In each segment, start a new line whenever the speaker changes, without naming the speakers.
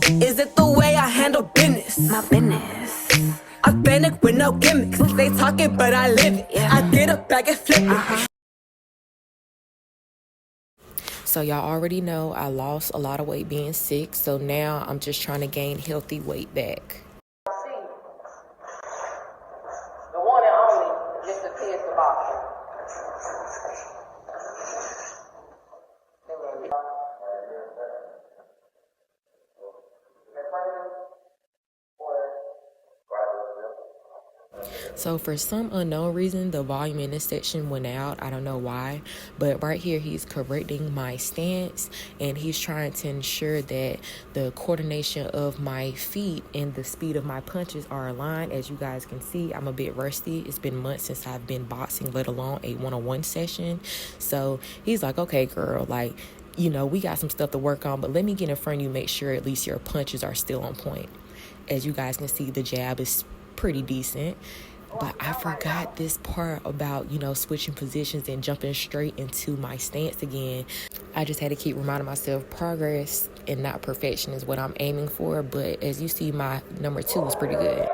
Is it the way I handle business? My business. Authentic with no gimmicks. They talking, but I live it. I get a bag and flip it. So y'all already know I lost a lot of weight being sick. So now I'm just trying to gain healthy weight back.
The one and only, just a piss of option.
So for some unknown reason, the volume in this section went out. I don't know why, but right here he's correcting my stance, and he's trying to ensure that the coordination of my feet and the speed of my punches are aligned. As you guys can see, I'm a bit rusty. It's been months since I've been boxing, let alone a one-on-one session. So he's like, okay, girl, like, you know, we got some stuff to work on, but let me get in front of you, make sure at least your punches are still on point. As you guys can see, the jab is pretty decent. But I forgot this part about, you know, switching positions and jumping straight into my stance again. I just had to keep reminding myself progress and not perfection is what I'm aiming for. But as you see, my number 2 was pretty good.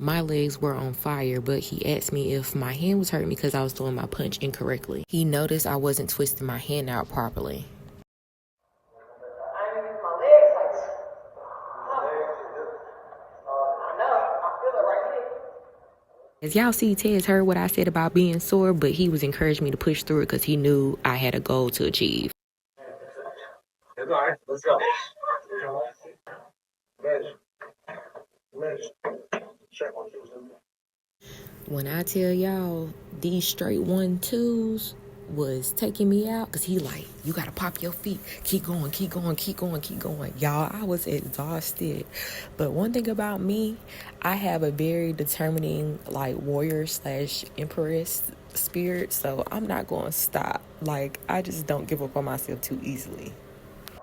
My legs were on fire, but he asked me if my hand was hurting because I was doing my punch incorrectly. He noticed I wasn't twisting my hand out properly.
I ain't using my legs like this. I know. I feel it right here.
As y'all see, Tez heard what I said about being sore, but he was encouraging me to push through it because he knew I had a goal to achieve.
It's all right. Let's go.
When I tell y'all these straight 1-2s was taking me out, because he like, you got to pop your feet. Keep going, keep going, keep going, keep going. Y'all, I was exhausted. But one thing about me, I have a very determining like warrior / empress spirit. So I'm not going to stop. Like, I just don't give up on myself too easily.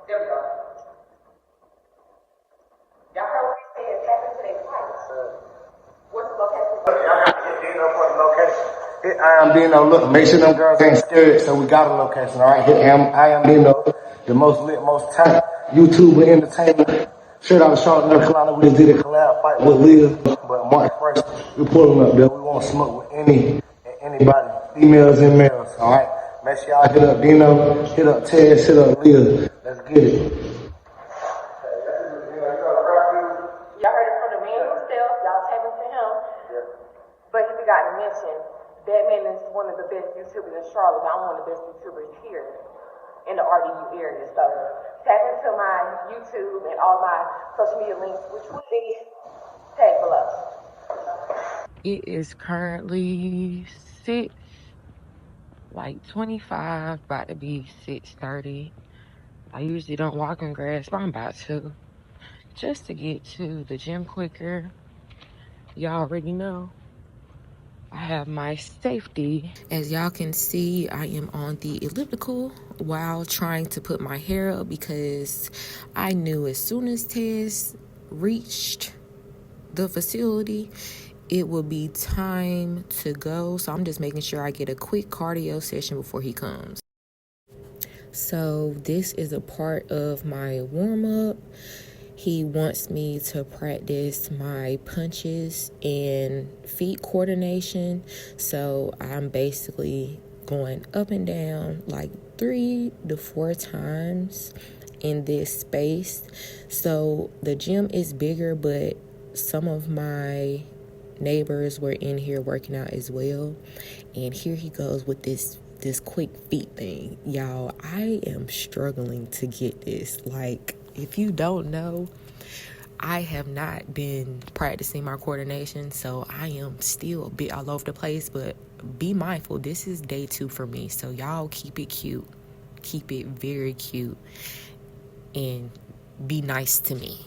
There we go. Y'all heard what he said, tap into their fights. What's the location?
Y'all got to get Dino for the location. I am Dino. Look, make sure them girls ain't scared, so we got a location, all right? I am Dino, the most lit, most tight YouTuber entertainer. Straight out of Charlotte, North Carolina, we just did a collab fight with Liv, but March 1st, we pulling up there. We won't smoke with anybody, females and males, all right? Make sure y'all hit up Dino, hit up Tez, hit up Liv. Let's get it.
Y'all heard it from the man himself. Y'all tap into him. But he forgot to mention, that man is one of the best YouTubers in Charlotte. I'm one of the best YouTubers here in the RDU area. So tap into my YouTube and all my social media links, which will be tagged below.
It is currently 6:25, about to be 6:30. I usually don't walk in grass, but I'm about to, just to get to the gym quicker. Y'all already know I have my safety. As y'all can see, I am on the elliptical while trying to put my hair up because I knew as soon as Tez reached the facility, it will be time to go. So I'm just making sure I get a quick cardio session before he comes. So this is a part of my warm-up. He wants me to practice my punches and feet coordination. So I'm basically going up and down like 3 to 4 times in this space. So the gym is bigger, but some of my neighbors were in here working out as well. And here he goes with this quick feet thing. Y'all, I am struggling to get this. Like, if you don't know, I have not been practicing my coordination, so I am still a bit all over the place, but be mindful, this is day 2 for me. So y'all keep it cute. Keep it very cute. And be nice to me.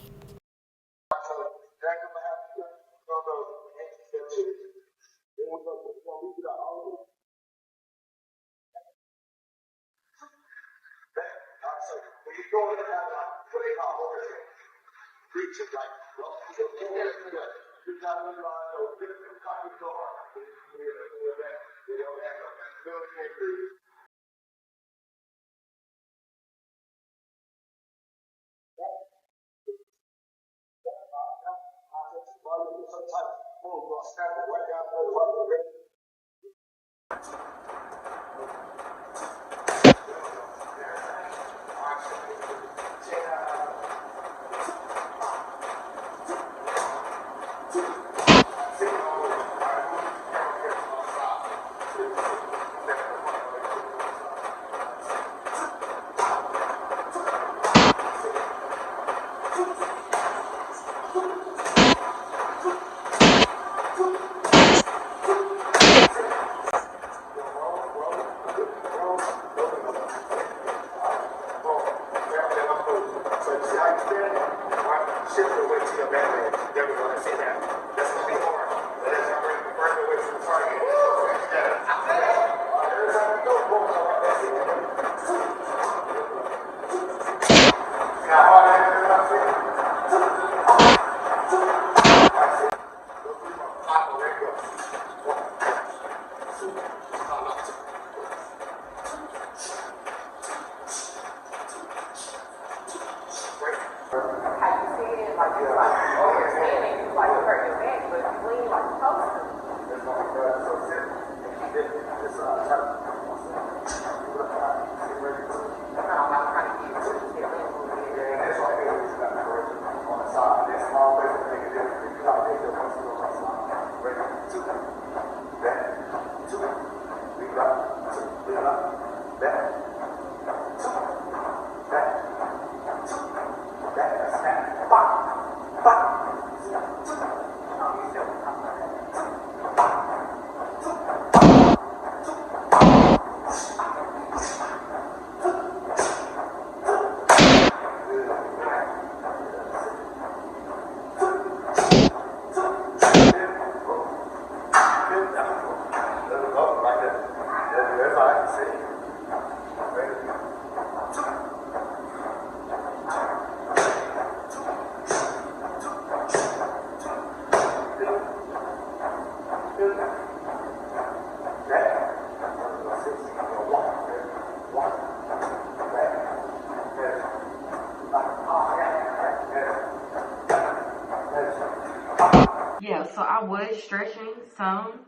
Yeah, so I was stretching some,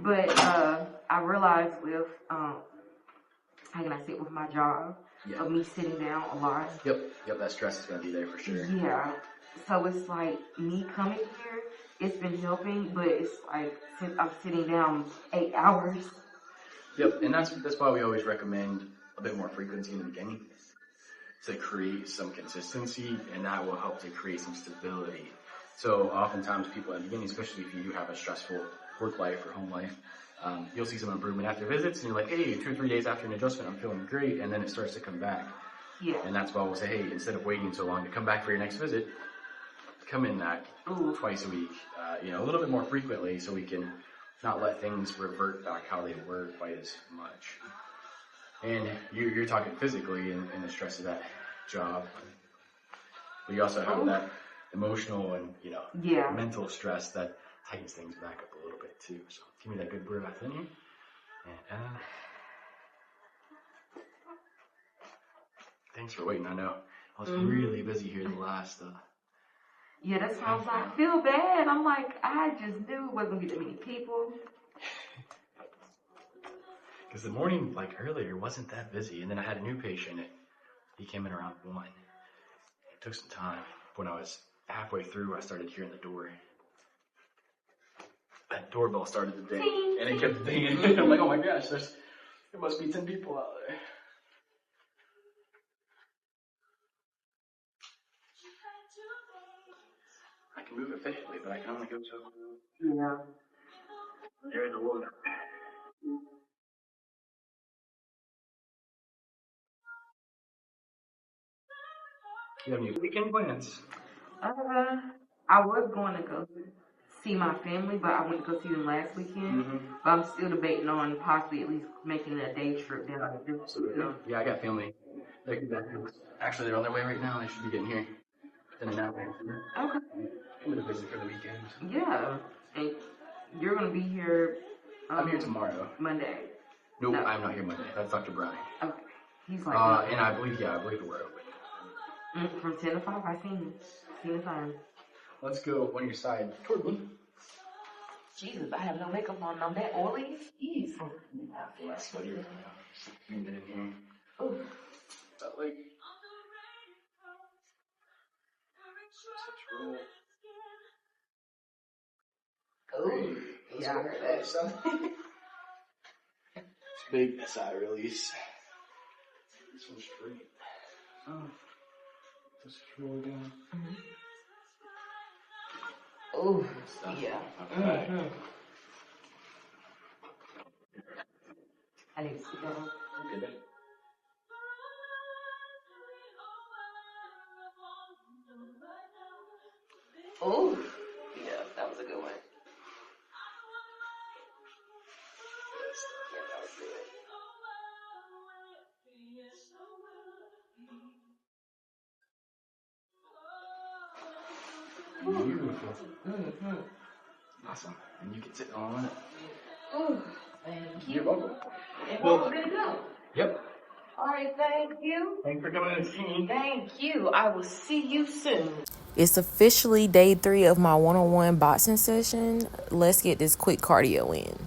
but I realized with how can I say, with my job, of me sitting down a lot.
Yep, that stress is going to be there for sure.
Yeah, so it's like me coming here, it's been helping, but it's like since I'm sitting down 8 hours.
Yep, and that's why we always recommend a bit more frequency in the beginning to create some consistency, and that will help to create some stability. So oftentimes people at the beginning, especially if you do have a stressful work life or home life, you'll see some improvement after visits, and you're like, hey, 2 or 3 days after an adjustment, I'm feeling great, and then it starts to come back.
Yeah.
And that's why we'll say, hey, instead of waiting so long to come back for your next visit, come in that twice a week, a little bit more frequently, so we can not let things revert back how they were quite as much. And you're talking physically and the stress of that job, but you also have that emotional and mental stress that tightens things back up a little bit too. So give me that good breath in here, and thanks for waiting. I know I was really busy here the last.
Yeah, that's why I was like, I feel bad. I'm like, I just knew it wasn't gonna be that many people.
Because the morning, like earlier, wasn't that busy, and then I had a new patient. He came in around 1. It took some time. When I was halfway through, I started hearing the door. That doorbell started to ding, and it kept dinging. I'm like, oh my gosh, there must be 10 people out there. I can move efficiently, but I can only go so.
Yeah.
There is a Lord. You have any weekend plans?
I was going to go see my family, but I went to go see them last weekend. But I'm still debating on possibly at least making a day trip down to do something.
Yeah, I got family. Actually, they're on their way right now. They should be getting here in an hour.
Okay.
I'm going to visit for the weekend.
Yeah. And you're going to be here.
I'm here tomorrow.
Monday.
No, I'm not here Monday. That's Dr. Brian.
Okay. He's like.
And I believe we're open.
From 10 to 5, I seen him. 10 to 5.
Let's go on your side toward me.
Jesus, I have no makeup on. I'm that oily. Jeez.
Less sweaty right now. Ain't been in here.
Ooh.
But like, such roll.
Ooh. Yeah, I heard that.
It's big SI release. This one's straight. Oh. Just roll down.
Ooh. Yeah.
Okay.
I need to sit down.
Okay.
Ooh. Yeah, that was a good one. Yeah, that was good.
Beautiful. Awesome. And you can sit on it.
Ooh. Thank you.
You're welcome.
And we're ready to go.
Yep.
All right, thank you.
Thanks for coming in and seeing me.
Thank you. I will see you soon.
It's officially day 3 of my one-on-one boxing session. Let's get this quick cardio in.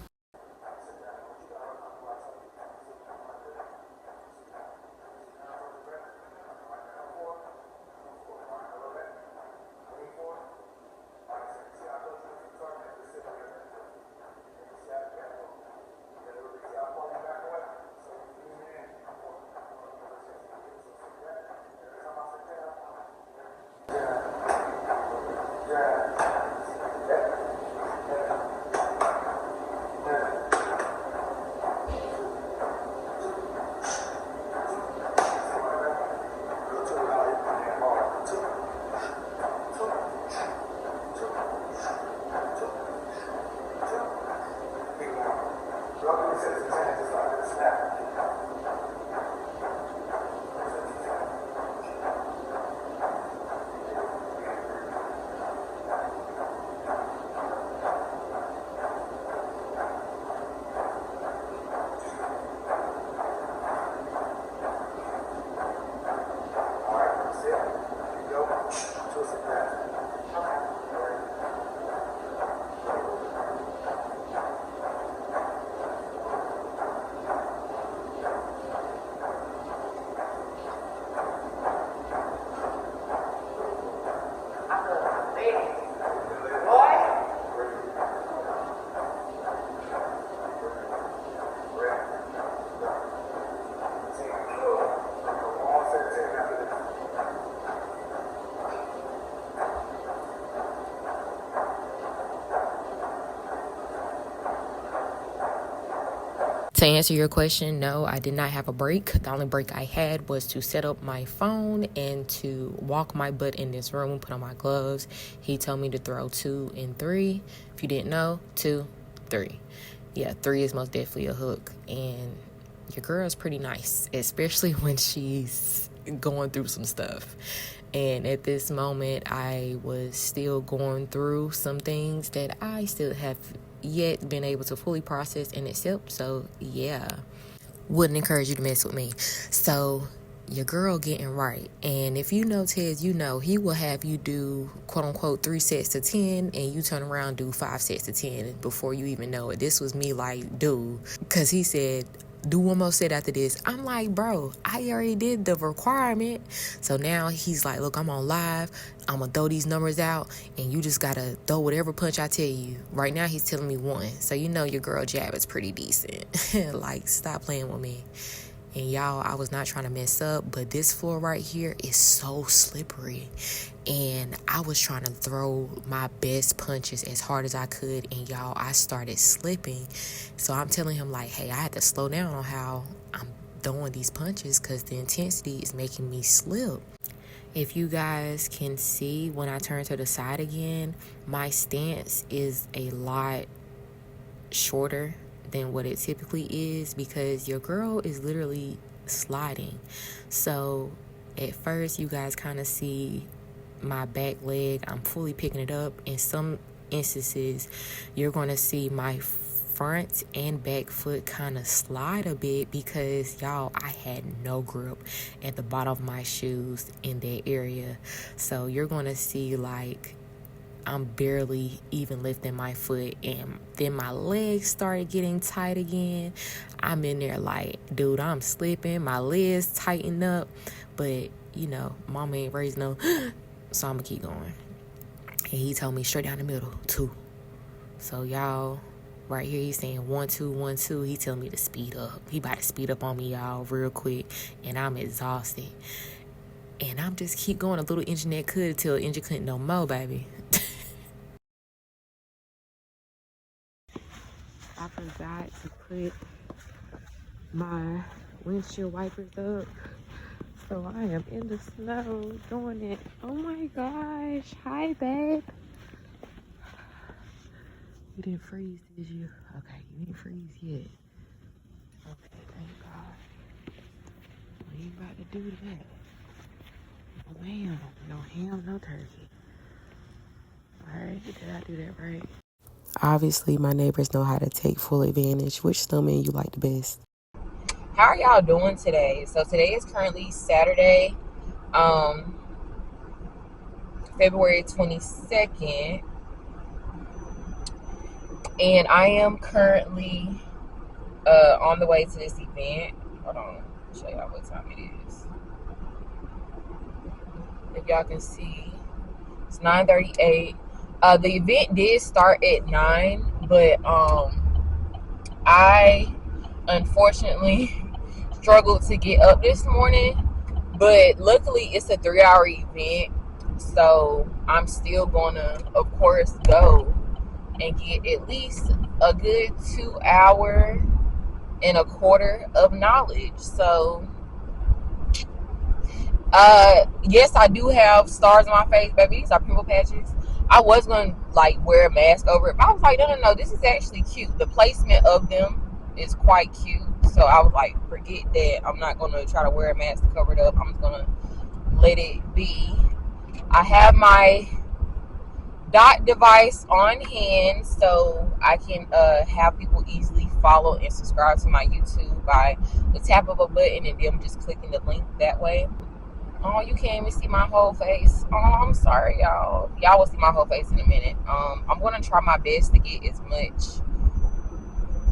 To answer your question, no, I did not have a break. The only break I had was to set up my phone and to walk my butt in this room, put on my gloves. He told me to throw 2 and 3. If you didn't know, 2, 3. Yeah, 3 is most definitely a hook. And your girl's pretty nice, especially when she's going through some stuff. And at this moment, I was still going through some things that I still have yet been able to fully process and accept. So yeah, wouldn't encourage you to mess with me. So your girl getting right. And if you know Tez, you know he will have you do quote unquote 3 sets to 10 and you turn around do 5 sets to 10 before you even know it. This was me like, dude, because he said do one more set after this. I'm like, bro, I already did the requirement. So now he's like, look, I'm on live. I'm going to throw these numbers out, and you just got to throw whatever punch I tell you. Right now, he's telling me 1. So you know your girl jab is pretty decent. Like, stop playing with me. And y'all, I was not trying to mess up, but this floor right here is so slippery. And I was trying to throw my best punches as hard as I could. And y'all, I started slipping. So I'm telling him like, hey, I had to slow down on how I'm throwing these punches because the intensity is making me slip. If you guys can see when I turn to the side again, my stance is a lot shorter than what it typically is because your girl is literally sliding. So at first you guys kind of see my back leg. I'm fully picking it up. In some instances you're going to see my front and back foot kind of slide a bit because y'all, I had no grip at the bottom of my shoes in that area. So you're going to see like I'm barely even lifting my foot, and then my legs started getting tight again. I'm in there like, dude, I'm slipping, my legs tighten up, but you know, mama ain't raised no, so I'm gonna keep going. And he told me straight down the middle, 2. So y'all, right here he's saying 1 2 1 2. He telling me to speed up. He about to speed up on me, y'all, real quick, and I'm exhausted. And I'm just keep going a little engine that could till engine couldn't no more, baby.
I forgot to put my windshield wipers up. So I am in the snow doing it. Oh my gosh. Hi, babe. You didn't freeze, did you? Okay, you didn't freeze yet. Okay, thank God. We ain't about to do that. Oh, ma'am. No ham, no turkey. Alright, did I do that right?
Obviously, my neighbors know how to take full advantage. Which snowman you like the best?
How are y'all doing today? So today is currently Saturday, February 22nd, and I am currently on the way to this event. Hold on, I'll show y'all what time it is. If y'all can see, it's 9:38. The event did start at 9, but I unfortunately struggled to get up this morning. But luckily, it's a 3-hour event, so I'm still gonna, of course, go and get at least a good 2 hour and a quarter of knowledge. So, yes, I do have stars on my face, baby. These are pimple patches. I was gonna like wear a mask over it, but I was like, no, this is actually cute. The placement of them is quite cute. So I was like, forget that. I'm not gonna try to wear a mask to cover it up. I'm just gonna let it be. I have my dot device on hand so I can have people easily follow and subscribe to my YouTube by the tap of a button and them just clicking the link that way. Oh, you can't even see my whole face. Oh, I'm sorry, y'all. Y'all will see my whole face in a minute. I'm gonna try my best to get as much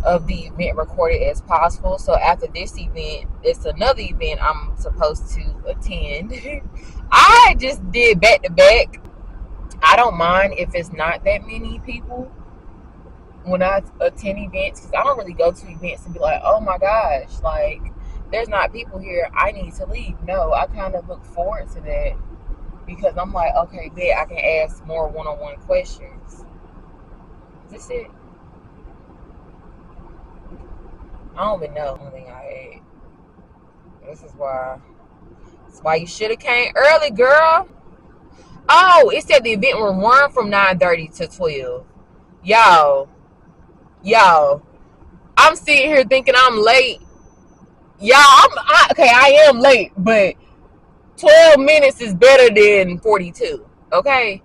of the event recorded as possible. So after this event, it's another event I'm supposed to attend. I just did back to back. I don't mind if it's not that many people when I attend events, because I don't really go to events and be like, oh my gosh, like there's not people here, I need to leave. No, I kind of look forward to that because I'm like, okay, bet I can ask more one-on-one questions. Is this it? I don't even know. Only thing I had. This is why. That's why you should have came early, girl. Oh, it said the event will run from 9:30 to 12. Y'all, I'm sitting here thinking I'm late. Y'all, okay, I am late, but 12 minutes is better than 42. Okay,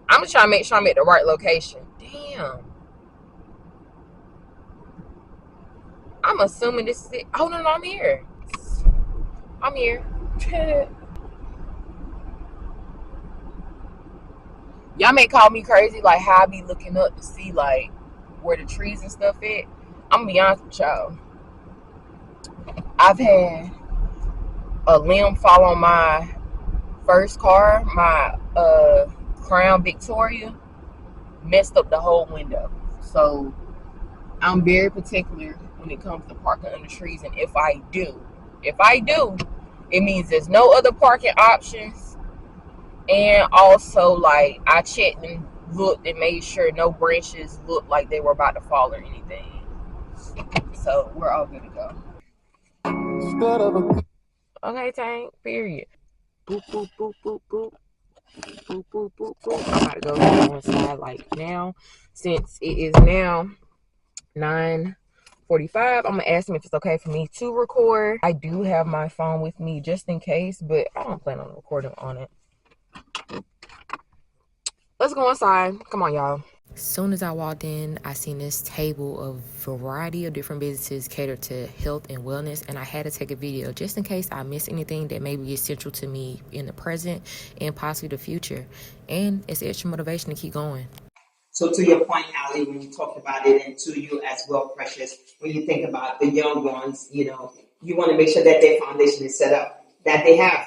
I'm just trying to make sure I'm at the right location. Damn, I'm assuming this is it. Oh no, I'm here. I'm here. Y'all may call me crazy, like how I be looking up to see like where the trees and stuff at. I'm gonna be honest with y'all. I've had a limb fall on my first car, my Crown Victoria, messed up the whole window. So I'm very particular when it comes to parking under trees, and if I do, it means there's no other parking options. And also, like, I checked and looked and made sure no branches looked like they were about to fall or anything. So we're all good to go. Okay, Tank. Period. Boop boop boop boop boop. Boop boop boop boop. I'm about to go inside like now, since it is now 9:45. I'm gonna ask him if it's okay for me to record. I do have my phone with me just in case, but I don't plan on recording on it. Let's go inside. Come on, y'all. Soon as I walked in, I seen this table of variety of different businesses catered to health and wellness, and I had to take a video just in case I miss anything that may be essential to me in the present and possibly the future. And it's extra motivation to keep going.
So to your point, Ali, when you talked about it, and to you as well, Precious, when you think about the young ones, you want to make sure that their foundation is set up, that they have,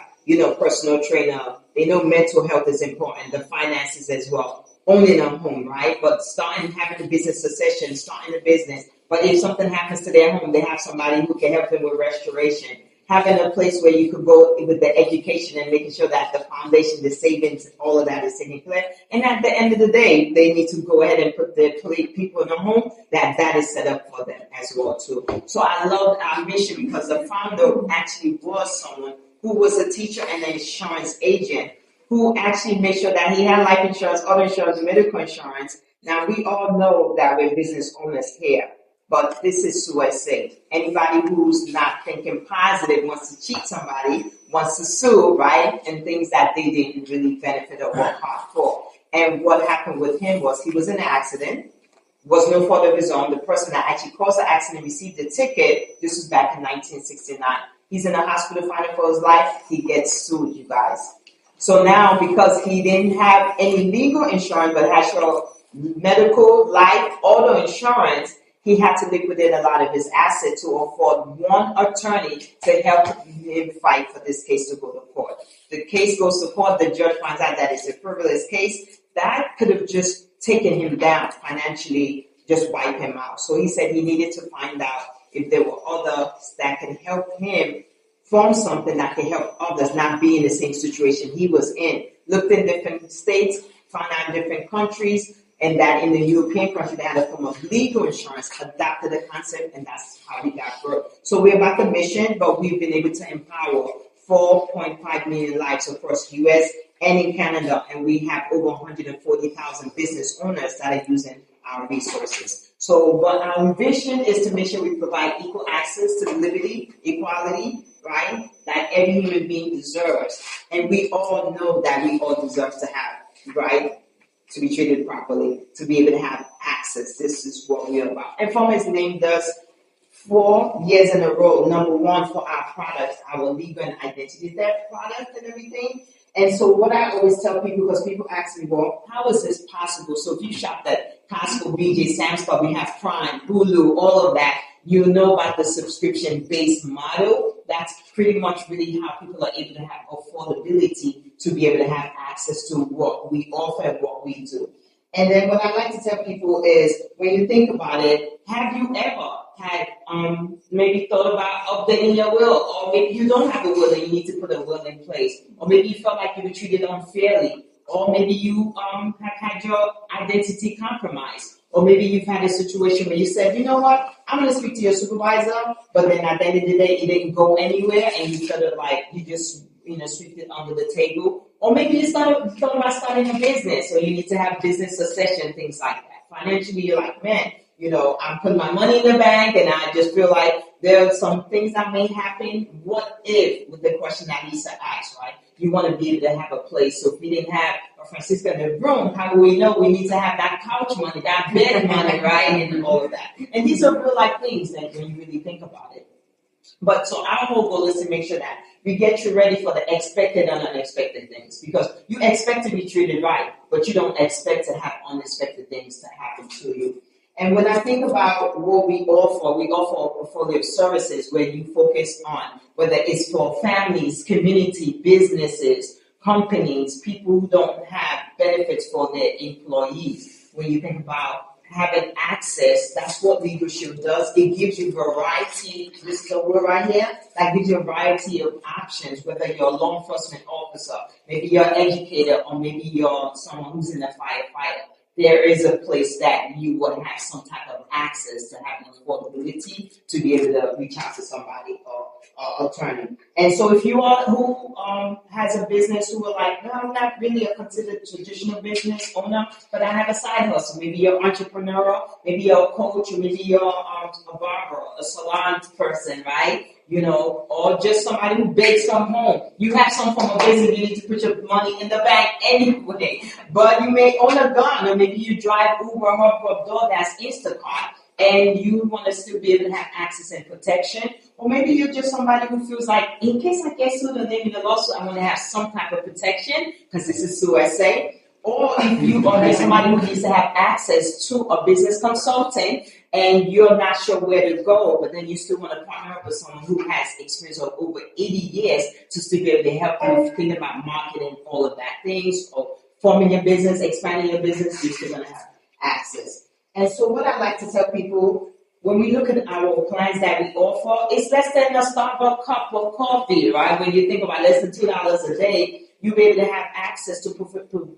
personal trainer, they know mental health is important, the finances as well, owning a home, right? But starting having a business succession, starting a business. But if something happens to their home, they have somebody who can help them with restoration. Having a place where you could go with the education and making sure that the foundation, the savings, all of that is taken care. And at the end of the day, they need to go ahead and put their people in a home that is set up for them as well too. So I loved our mission because the founder actually was someone who was a teacher and an insurance agent who actually made sure that he had life insurance, auto insurance, medical insurance. Now we all know that we're business owners here. But this is suicide. Anybody who's not thinking positive wants to cheat somebody, wants to sue, right? And things that they didn't really benefit or work hard for. And what happened with him was he was in an accident, was no fault of his own. The person that actually caused the accident received the ticket. This was back in 1969. He's in a hospital fighting for his life. He gets sued, you guys. So now, because he didn't have any legal insurance, but had your medical, life, auto insurance, he had to liquidate a lot of his assets to afford one attorney to help him fight for this case to go to court. The case goes to court, the judge finds out that it's a frivolous case. That could have just taken him down financially, just wipe him out. So he said he needed to find out if there were others that could help him form something that can help others not be in the same situation he was in. Looked in different states, found out different countries, and that in the European country they had a form of legal insurance, adapted the concept, and that's how he got growth. So we're about the mission, but we've been able to empower 4.5 million lives across the US and in Canada, and we have over 140,000 business owners that are using our resources. So what our vision is to make sure we provide equal access to liberty, equality, right, that every human being deserves. And we all know that we all deserve to have, right, to be treated properly, to be able to have access. This is what we're about. And Farmers named us 4 years in a row, number one for our products, our legal and identity theft product and everything. And so what I always tell people, because people ask me, well, how is this possible? So if you shop at Costco, BJ, Sam's Club, we have Prime, Hulu, all of that, you know about the subscription-based model. That's pretty much really how people are able to have affordability to be able to have access to what we offer and what we do. And then what I like to tell people is, when you think about it, have you ever had maybe thought about updating your will? Or maybe you don't have a will and you need to put a will in place. Or maybe you felt like you were treated unfairly. Or maybe you have had your identity compromised. Or maybe you've had a situation where you said, you know what, I'm going to speak to your supervisor, but then at the end of the day, it didn't go anywhere, and you sort of like, you just, sweep it under the table. Or maybe you thought about starting a business, or you need to have business succession, things like that. Financially, you're like, man, I'm putting my money in the bank, and I just feel like there are some things that may happen. What if, with the question that Lisa asked, right? You want to be able to have a place. So if we didn't have a Francisca in the room, how do we know we need to have that couch money, that bed money, right? And all of that. And these are real life things that when you really think about it. But so our whole goal is to make sure that we get you ready for the expected and unexpected things. Because you expect to be treated right, but you don't expect to have unexpected things to happen to you. And when I think about what we offer a portfolio of services where you focus on whether it's for families, community, businesses, companies, people who don't have benefits for their employees. When you think about having access, that's what leadership does. It gives you variety. This is a word right here. That gives you a variety of options, whether you're a law enforcement officer, maybe you're an educator, or maybe you're someone who's in a firefighter. There is a place that you would have some type of access to have affordability to be able to reach out to somebody or attorney. And so if you are who has a business who are like, no, I'm not really a considered traditional business owner, but I have a side hustle. Maybe you're entrepreneurial, maybe you're a coach, or maybe you're a barber, a salon person, right? You know, or just somebody who bakes from home. You have some form of business, you need to put your money in the bank anyway. But you may own a gun, or maybe you drive Uber, Hub, DoorDash, Instacart, and you want to still be able to have access and protection. Or maybe you're just somebody who feels like, in case I get sued or named in the lawsuit, I want to have some type of protection, because this is USA. Or if you are just somebody who needs to have access to a business consultant and you're not sure where to go, but then you still want to partner up with someone who has experience of over 80 years to still be able to help you think about marketing, all of that things, or forming your business, expanding your business, you're still going to have access. And so what I like to tell people, when we look at our plans that we offer, it's less than a Starbucks cup of coffee, right? When you think about less than $2 a day, you'll be able to have access to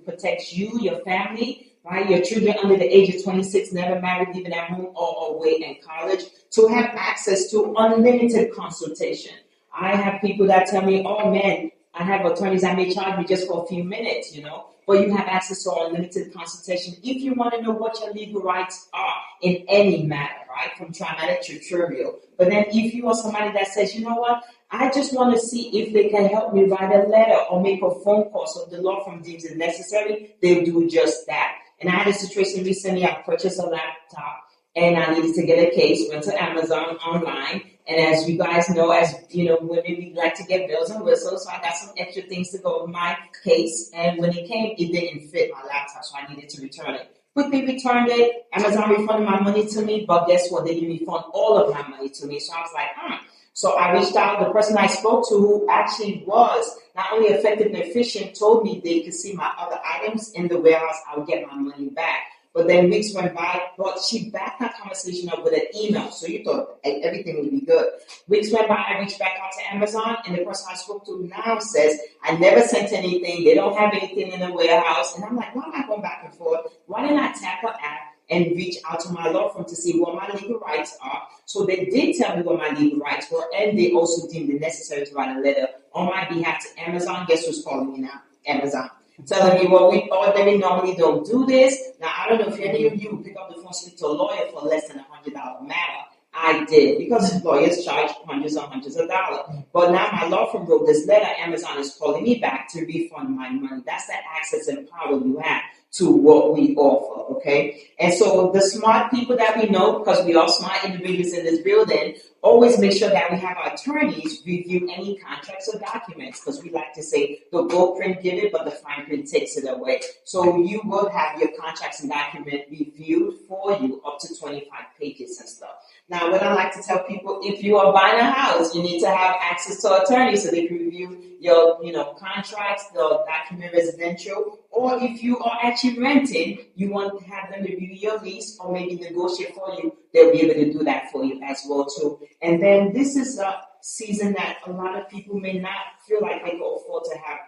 protect you, your family, right? Your children under the age of 26, never married, living at home or away in college, to have access to unlimited consultation. I have people that tell me, oh man, I have attorneys that may charge me just for a few minutes, but you have access to unlimited consultation if you want to know what your legal rights are in any matter, right? From traumatic to trivial. But then if you are somebody that says, you know what, I just want to see if they can help me write a letter or make a phone call, so the law firm deems it necessary, they'll do just that. And I had a situation recently, I purchased a laptop and I needed to get a case, went to Amazon online. And as you guys know, as you know, women, we like to get bells and whistles. So I got some extra things to go with my case. And when it came, it didn't fit my laptop, so I needed to return it. Quickly returned it. Amazon refunded my money to me, but guess what? They didn't refund all of my money to me. So I was like, So I reached out. The person I spoke to, who actually was not only effective and efficient, told me they could see my other items in the warehouse. I would get my money back. But then weeks went by, but she backed that conversation up with an email. So you thought everything would be good. Weeks went by, I reached back out to Amazon, and the person I spoke to now says, I never sent anything. They don't have anything in the warehouse. And I'm like, why am I going back and forth? Why didn't I tap her app and reach out to my law firm to see what my legal rights are? So they did tell me what my legal rights were, and they also deemed it necessary to write a letter on my behalf to Amazon. Guess who's calling me now? Amazon. Telling me, well, we ordinarily normally don't do this. Now, I don't know if any of you pick up the phone and speak to a lawyer for less than $100 matter. I did, because lawyers charge hundreds and hundreds of dollars. But now my law firm wrote this letter. Amazon is calling me back to refund my money. That's the access and power you have to what we offer, okay? And so the smart people that we know, because we are smart individuals in this building, always make sure that we have our attorneys review any contracts or documents, because we like to say the bold print give it, but the fine print takes it away. So you will have your contracts and documents reviewed for you, up to 25 pages and stuff. Now, what I like to tell people, if you are buying a house, you need to have access to attorneys so they can review your, contracts, the document residential, or if you are actually renting, you want to have them review your lease or maybe negotiate for you, they'll be able to do that for you as well too. And then this is a season that a lot of people may not feel like they can afford to have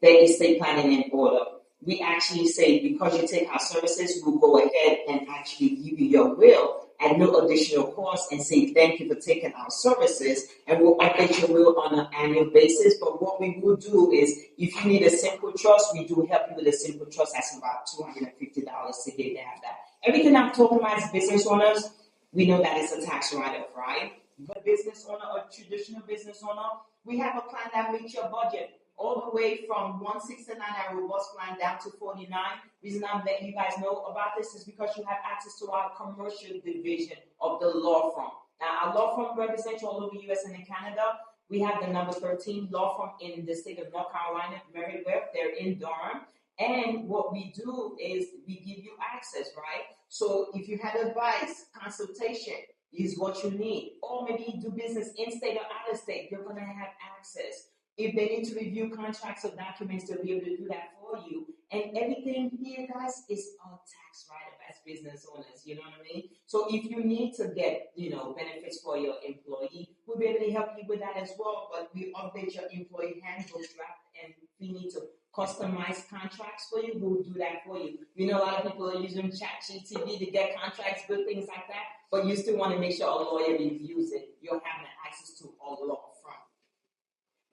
their estate planning in order. We actually say, because you take our services, we'll go ahead and actually give you your will at no additional cost and say thank you for taking our services, and we'll update your will on an annual basis. But what we will do is, if you need a simple trust, we do help you with a simple trust. That's about $250 today to have that. Everything I'm talking about is business owners. We know that it's a tax write-off, right? But business owner or traditional business owner, we have a plan that meets your budget, all the way from 169, our robust plan, down to 49. Reason I'm letting you guys know about this is because you have access to our commercial division of the law firm. Now, our law firm represents all over the U.S. and in Canada. We have the number 13 law firm in the state of North Carolina, Mary Webb. They're in Durham. And what we do is we give you access, right? So if you had advice, consultation is what you need. Or maybe you do business in state or out of state, you're going to have access. If they need to review contracts or documents, they'll be able to do that for you. And everything here, guys, is all tax write-off as business owners, you know what I mean? So if you need to get, benefits for your employee, we'll be able to help you with that as well. But we update your employee handbook draft, and we need to customize contracts for you. We'll do that for you. We know a lot of people are using ChatGPT to get contracts, good things like that, but you still want to make sure a lawyer reviews it. You're having access to a law firm.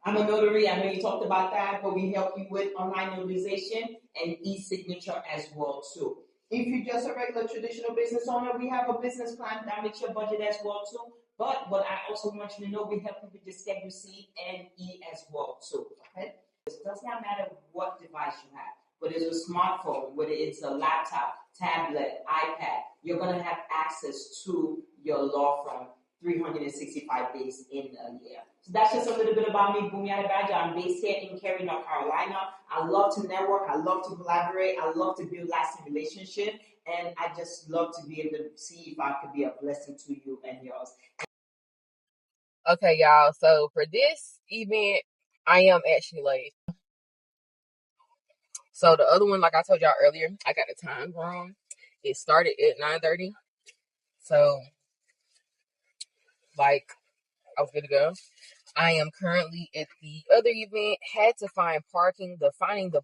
I'm a notary. I know you talked about that, but we help you with online notarization and e-signature as well too. If you're just a regular traditional business owner, we have a business plan that makes your budget as well too. But what I also want you to know, we help you with your Schedule C and E as well too. Okay? It does not matter what device you have, whether it's a smartphone, whether it's a laptop, tablet, iPad, you're gonna have access to your law firm 365 days in a year. So that's just a little bit about me, Bumi Adebayo. I'm based here in Cary, North Carolina. I love to network. I love to collaborate. I love to build lasting relationships. And I just love to be able to see if I could be a blessing to you and yours.
Okay, y'all. So for this event, I am actually late. So the other one, like I told y'all earlier, I got the time wrong. It started at 9:30. So, like, I was good to go. I am currently at the other event. Had to find parking. Finding the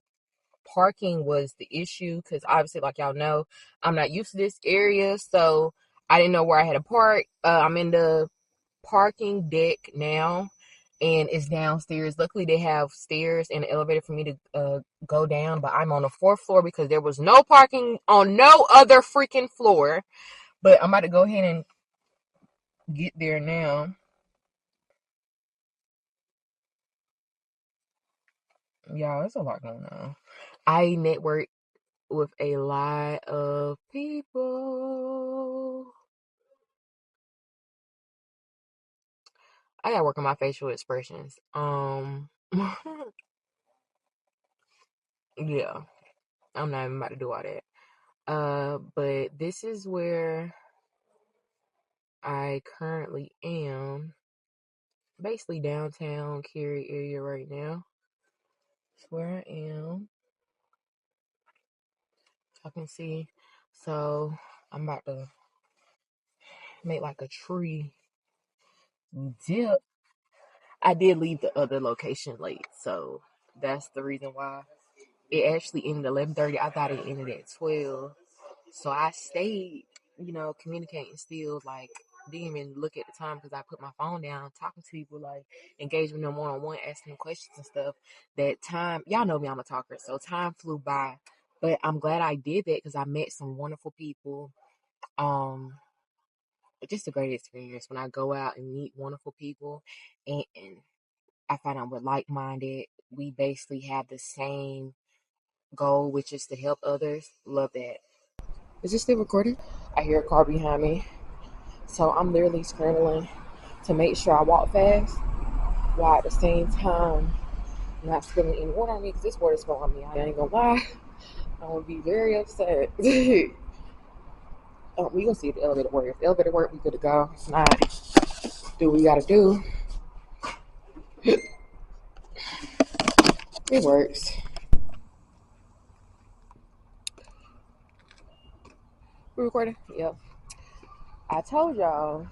parking was the issue because obviously, like y'all know, I'm not used to this area, so I didn't know where I had to park. I'm in the parking deck now, and it's downstairs. Luckily, they have stairs and an elevator for me to go down, but I'm on the fourth floor because there was no parking on no other freaking floor. But I'm about to go ahead and get there now. Y'all, it's a lot going on. I network with a lot of people. I gotta work on my facial expressions. Yeah, I'm not even about to do all that. But this is where I currently am. Basically downtown Cary area right now. That's where I am. I can see. So I'm about to make like a tree dip. I did leave the other location late, so that's the reason why it actually ended at 11:30. I thought it ended at 12. So I stayed, communicating still, like, didn't even look at the time because I put my phone down, talking to people, like, engaging with them one-on-one, asking them questions and stuff. That time, y'all know me, I'm a talker, so time flew by. But I'm glad I did that because I met some wonderful people. Just a great experience when I go out and meet wonderful people, and I find out we're like-minded. We basically have the same goal, which is to help others. Love that. Is this still recording? I hear a car behind me. So I'm literally scrambling to make sure I walk fast while at the same time not spilling any water on me because this water is spilling on me. I ain't gonna lie. I'm gonna be very upset. We gonna see if the elevator works. If the elevator works, we good to go. If not, do what we gotta do. It works. We recording? Yep. I told y'all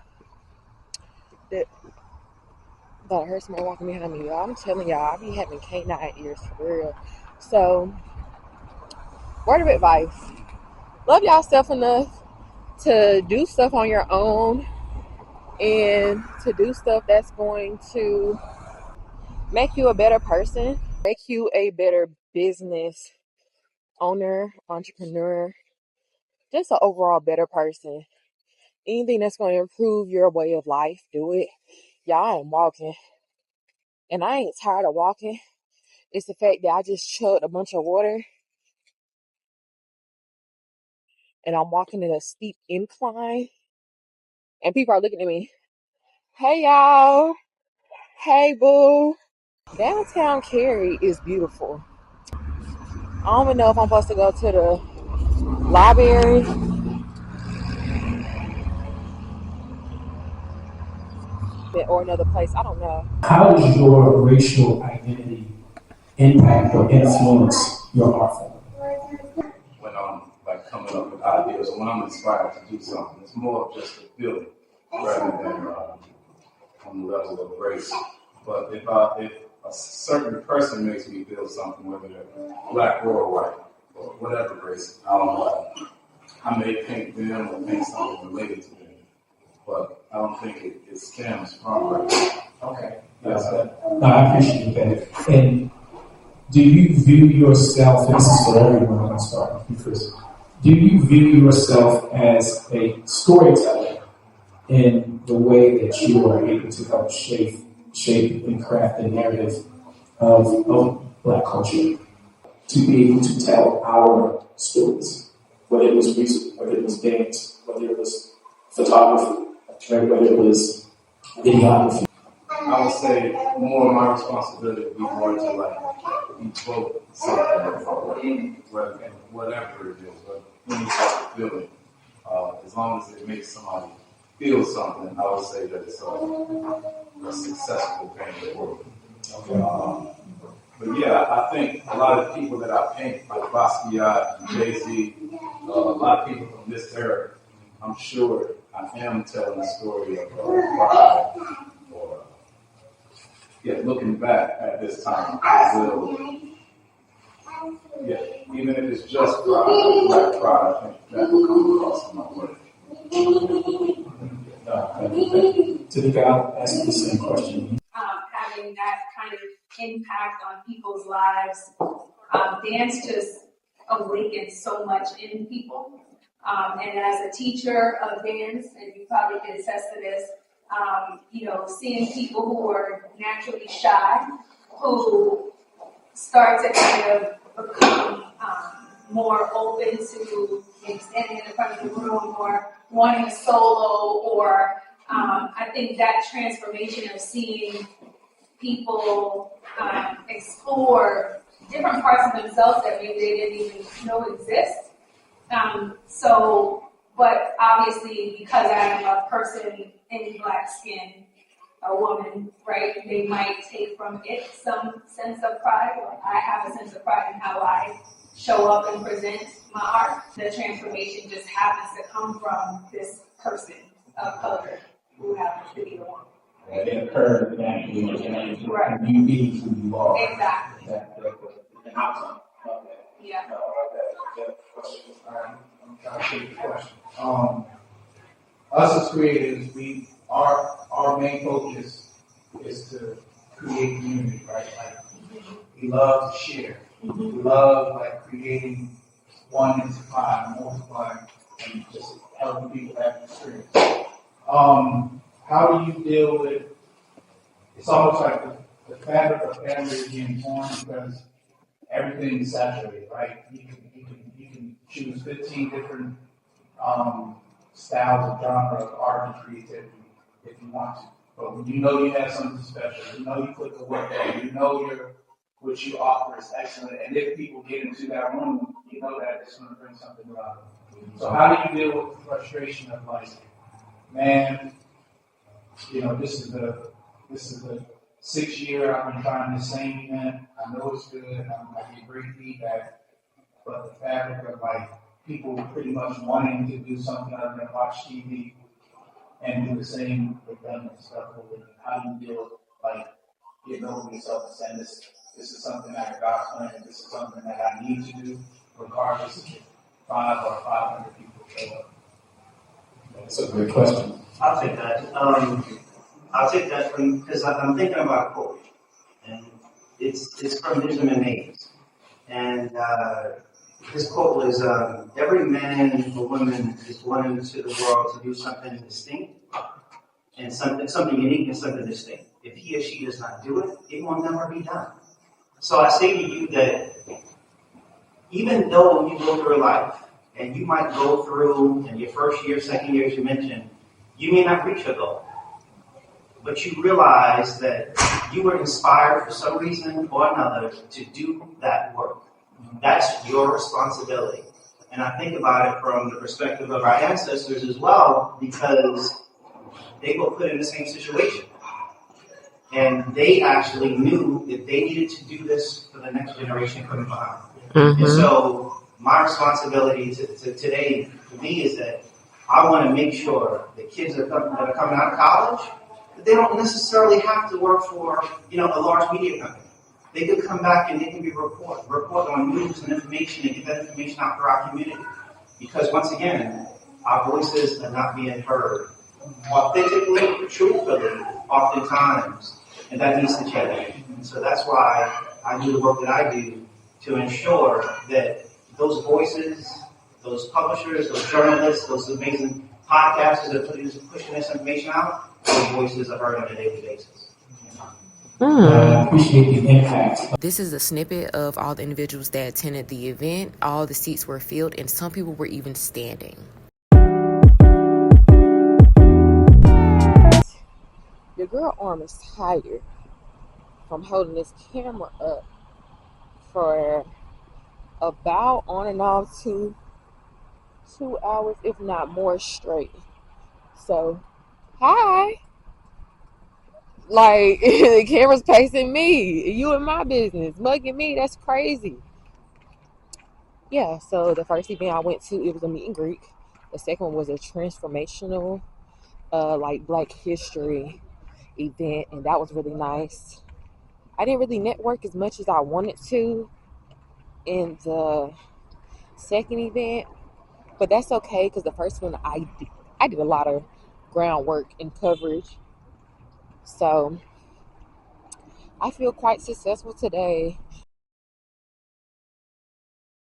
that I heard someone walking behind me. Y'all, I'm telling y'all, I be having canine ears for real. So, word of advice: love yourself enough to do stuff on your own and to do stuff that's going to make you a better person, make you a better business owner, entrepreneur, just an overall better person. Anything that's going to improve your way of life, do it. Y'all, I'm walking, and I ain't tired of walking. It's the fact that I just chugged a bunch of water, and I'm walking in a steep incline, and people are looking at me. Hey, y'all. Hey, boo. Downtown Cary is beautiful. I don't even know if I'm supposed to go to the library or another place. I don't know.
How does your racial identity impact or influence your art form? When I'm like coming up with ideas, or when I'm inspired to do something, it's more of just a feeling rather than on the level of race. But if a certain person makes me feel something, whether they're black or white or whatever race, I don't know. I may paint them or paint something related to them. But I don't think it stems from race.
Okay. Yes, no, I appreciate that. And do you view yourself, and this is for everyone, I'm going to start with you first. Do you view yourself as a storyteller in the way that you are able to help shape and craft the narrative of Black culture, to be able to tell our stories, whether it was music, whether it was dance, whether it was photography, right, whether it was videography?
I would say more of my responsibility would be more to like evoke something, whatever it is, but any type of feeling. As long as it makes somebody feel something, I would say that it's a successful painting work. But yeah, I think a lot of people that I paint, like Basquiat and Jay-Z, a lot of people from this era, I'm sure I am telling a story of pride or looking back at this time. Even if it's just pride, Black pride, I think that will come across in my work.
Tanika, I'll ask you the same question.
Having that kind of impact on people's lives, dance just awakens so much in people. And as a teacher of dance, and you probably can attest to this, seeing people who are naturally shy, who start to kind of become more open to standing in the front of the room or wanting a solo, or I think that transformation of seeing people explore different parts of themselves that maybe they didn't even know exist. But obviously, because I am a person in Black skin, a woman, right, they might take from it some sense of pride. Like I have a sense of pride in how I show up and present my art. The transformation just happens to come from this person of color who happens to be the one.
It occurred naturally, and
right.
You be who you are.
Exactly.
An outcome of that.
Yeah.
I'm trying to take the question. Us as creatives, our main focus is to create community, right? Like we love to share. We love creating one into five, multiplying, and just helping people have an experience. How do you deal with? It's almost like the fabric of family is being torn because everything is saturated, right? You can choose 15 different styles of genre of art and creativity if you want to. But when you know you have something special, you know you put the work in, you know what you offer is excellent, and if people get into that room, you know that it's going to bring something out of them. So how do you deal with the frustration of man, this is the 6th year I've been trying the same event. I know it's good. I get great feedback, but the fabric of people pretty much wanting to do something other than watch TV and do the same redundant stuff. How do you deal with getting over yourself and saying this is something that God's plan, this is something that I need to do, regardless if 5 or 500 people show up?
That's a great question.
I'll take that. I'll take that because I'm thinking about a quote, and it's from Benjamin Hayes, and his quote was, "Every man or woman is born into the world to do something distinct, and something unique and something distinct. If he or she does not do it, it will never be done." So I say to you that even though you go through life, and you might go through in your first year, second year, as you mentioned, you may not reach your goal. But you realize that you were inspired for some reason or another to do that work. That's your responsibility. And I think about it from the perspective of our ancestors as well, because they were put in the same situation. And they actually knew that they needed to do this for the next generation coming behind. Mm-hmm. And so my responsibility to today for me is that I want to make sure the kids that are coming out of college, that they don't necessarily have to work for a large media company. They could come back and they can be report on news and information and get that information out for our community. Because once again, our voices are not being heard authentically, truthfully, oftentimes, and that needs to change. And so that's why I do the work that I do to ensure that those voices, those publishers, those journalists, those amazing podcasters that are pushing this information out, those voices are heard on a daily basis.
I appreciate the impact.
This is a snippet of all the individuals that attended the event. All the seats were filled, and some people were even standing.
Your girl arm is tired from holding this camera up for about on and off 2 hours, if not more straight. So, hi. Like, the camera's facing me. You in my business. Mugging me. That's crazy. Yeah, so the first event I went to, it was a meet and greet. The second one was a transformational, like Black history event, and that was really nice. I didn't really network as much as I wanted to in the second event, but that's okay because the first one I did a lot of groundwork and coverage. So I feel quite successful today.